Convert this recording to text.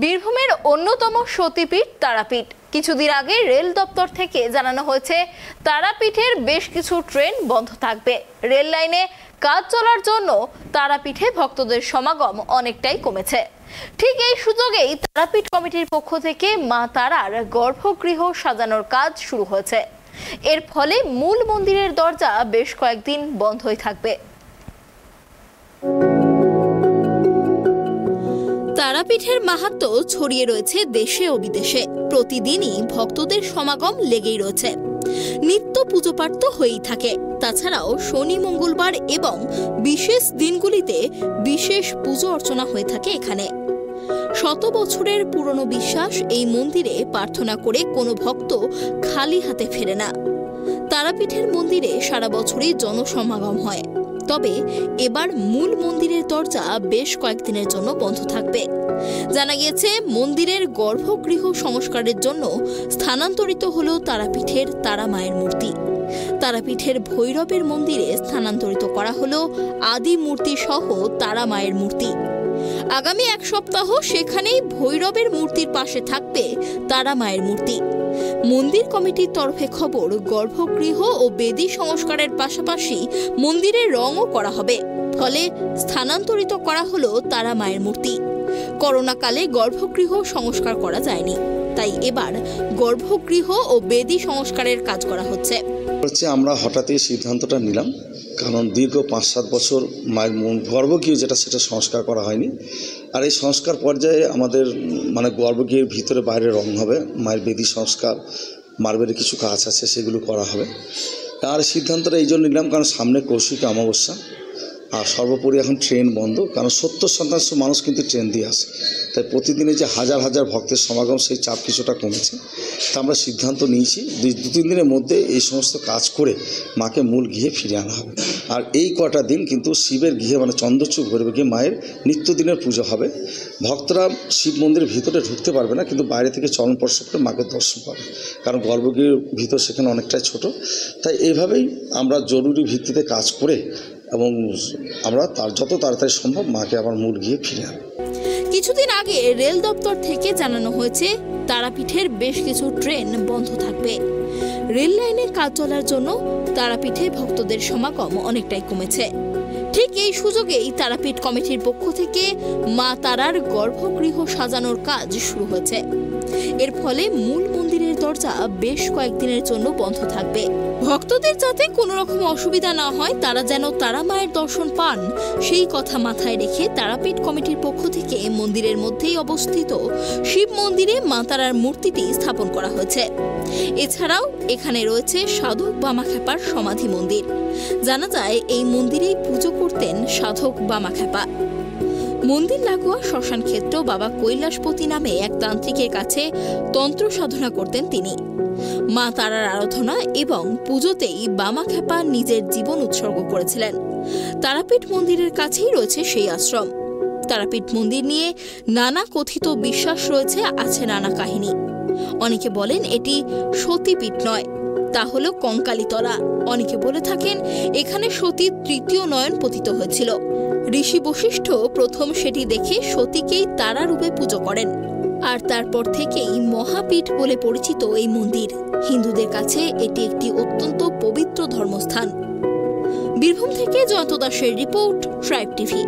বীরভূমের অন্যতম সতীপীঠ তারাপীঠ। কিছুদিন আগে রেল দপ্তর থেকে জানানো হয়েছে তারাপীঠের বেশ কিছু ট্রেন বন্ধ থাকবে। রেল লাইনে কাজ চলার জন্য তারাপীঠে ভক্তদের সমাগম অনেকটাই কমেছে। ঠিক এই সুযোগেই তারাপীঠ কমিটির পক্ষ থেকে মা তারার গর্ভগৃহ সাজানোর কাজ শুরু হয়েছে। এর ফলে মূল মন্দিরের দরজা বেশ কয়েকদিন বন্ধই থাকবে। তারাপীঠের মাহাত্ম্য ছড়িয়ে রয়েছে দেশে ও বিদেশে। প্রতিদিনই ভক্তদের সমাগম লেগেই রয়েছে। নিত্য পুজো পাঠ তো হয়েই থাকে। তাছাড়াও শনি, মঙ্গলবার এবং বিশেষ দিনগুলিতে বিশেষ পুজো অর্চনা হয়ে থাকে এখানে। শত বছরের পুরনো বিশ্বাস, এই মন্দিরে প্রার্থনা করে কোনো ভক্ত খালি হাতে ফেরে না। তারাপীঠের মন্দিরে সারা বছরই জনসমাগম হয়। তবে এবার মূল মন্দিরের দরজা বেশ কয়েকদিনের জন্য বন্ধ থাকবে। জানা গিয়েছে মন্দিরের গর্ভগৃহ সংস্কারের জন্য স্থানান্তরিত হলো তারাপীঠের তারা মায়ের মূর্তি। তারাপীঠের ভৈরবের মন্দিরে স্থানান্তরিত করা হলো আদি মূর্তি সহ তারা মায়ের মূর্তি। আগামী এক সপ্তাহ সেখানেই ভৈরবের মূর্তির পাশে থাকবে তারা মায়ের মূর্তি। মন্দির কমিটির তরফে খবর, গর্ভগৃহ ও বেদি সংস্কারের পাশাপাশি মন্দিরের রঙও করা হবে। ফলে স্থানান্তরিত করা হলো তারা মায়ের মূর্তি। করোনাকালে গর্ভগৃহ সংস্কার করা যায়নি, তাই এবার গর্ভগৃহ ও বেদি সংস্কারের কাজ করা হচ্ছে। আমরা হঠাৎই সিদ্ধান্তটা নিলাম, কারণ দীর্ঘ 5-7 বছর মায়ের গর্ভগৃহ সেটা সংস্কার করা হয়নি। আর এই সংস্কার পর্যায়ে আমাদের গর্ভগৃহের ভিতরে বাইরে রং হবে, মায়ের বেদি সংস্কার, মার্বেলের কিছু কাজ আছে সেগুলো করা হবে। আর সিদ্ধান্তটা এই জন্য নিলাম কারণ সামনে কৌশিক অমাবস্যা, আর সর্বোপরি এখন ট্রেন বন্ধ, কারণ 70% মানুষ কিন্তু ট্রেন দিয়ে আসে। তাই প্রতিদিনে যে হাজার হাজার ভক্তের সমাগম, সেই চাপ কিছুটা কমেছে। তা আমরা সিদ্ধান্ত নিয়েছি 2-3 দিনের মধ্যে এই সমস্ত কাজ করে মাকে মূল গৃহে ফিরে আনা হবে। আর এই কটা দিন কিন্তু শিবের গৃহে চন্দ্রচূড় ভৈরব গৃহে মায়ের নিত্যদিনের পুজো হবে। ভক্তরা শিব মন্দিরের ভিতরে ঢুকতে পারবে না, কিন্তু বাইরে থেকে চরণ স্পর্শ করে মাকে দর্শন পাবে, কারণ গর্ভগৃহের ভিতর সেখানে অনেকটাই ছোট। তাই এইভাবেই আমরা জরুরি ভিত্তিতে কাজ করে এবং আমরা যত তাড়াতাড়ি সম্ভব মাকে আবার মূল গিয়ে ফিরে আনব। কিছুদিন আগে রেল দপ্তর থেকে জানানো হয়েছে তারাপীঠের বেশ কিছু ট্রেন বন্ধ থাকবে। রেল লাইনে কাজ চলার জন্য তারাপীঠে ভক্তদের সমাগম অনেকটাই কমেছে। ঠিক এই সুযোগেই তারাপীঠ কমিটির পক্ষ থেকে মা তারার গর্ভগৃহ সাজানোর কাজ শুরু হয়েছে। এর ফলে মূল মন্দিরের দরজা বেশ কয়েকদিনের জন্য বন্ধ থাকবে। ভক্তদের যাতে কোনো রকম অসুবিধা না হয়, তারা যেন তারা মায়ের দর্শন পান, সেই কথা মাথায় রেখে তারাপীঠ কমিটির পক্ষ থেকে মন্দিরের মধ্যেই অবস্থিত শিব মন্দিরে মা তারার মূর্তিটি স্থাপন করা হয়েছে। এছাড়াও এখানে রয়েছে সাধক বামাখ্যাপার সমাধি মন্দির। জানা যায় এই মন্দিরেই পুজো করতেন সাধক বামাখ্যাপা। মন্দির লাগোয়া শ্মশান ক্ষেত্র বাবা কৈলাসপতি নামে এক তান্ত্রিকের কাছে তন্ত্র সাধনা করতেন তিনি। মা তারার আরাধনা এবং পুজোতেই বামাখ্যাপা নিজের জীবন উৎসর্গ করেছিলেন। তারাপীঠ মন্দিরের কাছেই রয়েছে সেই আশ্রম। তারাপীঠ মন্দির নিয়ে নানা কথিত বিশ্বাস রয়েছে, আছে নানা কাহিনী। অনেকে বলেন এটি সতীপীঠ নয়, তা হলো কঙ্কালীতলা। অনেকে বলে থাকেন এখানে সতীর 3য় নয়ন পতিত হয়েছিল। ঋষি বশিষ্ঠ প্রথম সেটি দেখে সতীকেই তারা রূপে পুজো করেন। আর তারপর থেকেই মহাপীঠ বলে পরিচিত এই মন্দির। হিন্দুদের কাছে এটি একটি অত্যন্ত পবিত্র ধর্মস্থান। বীরভূম থেকে জয়ন্ত দাসের রিপোর্ট, ট্রাইব টিভি।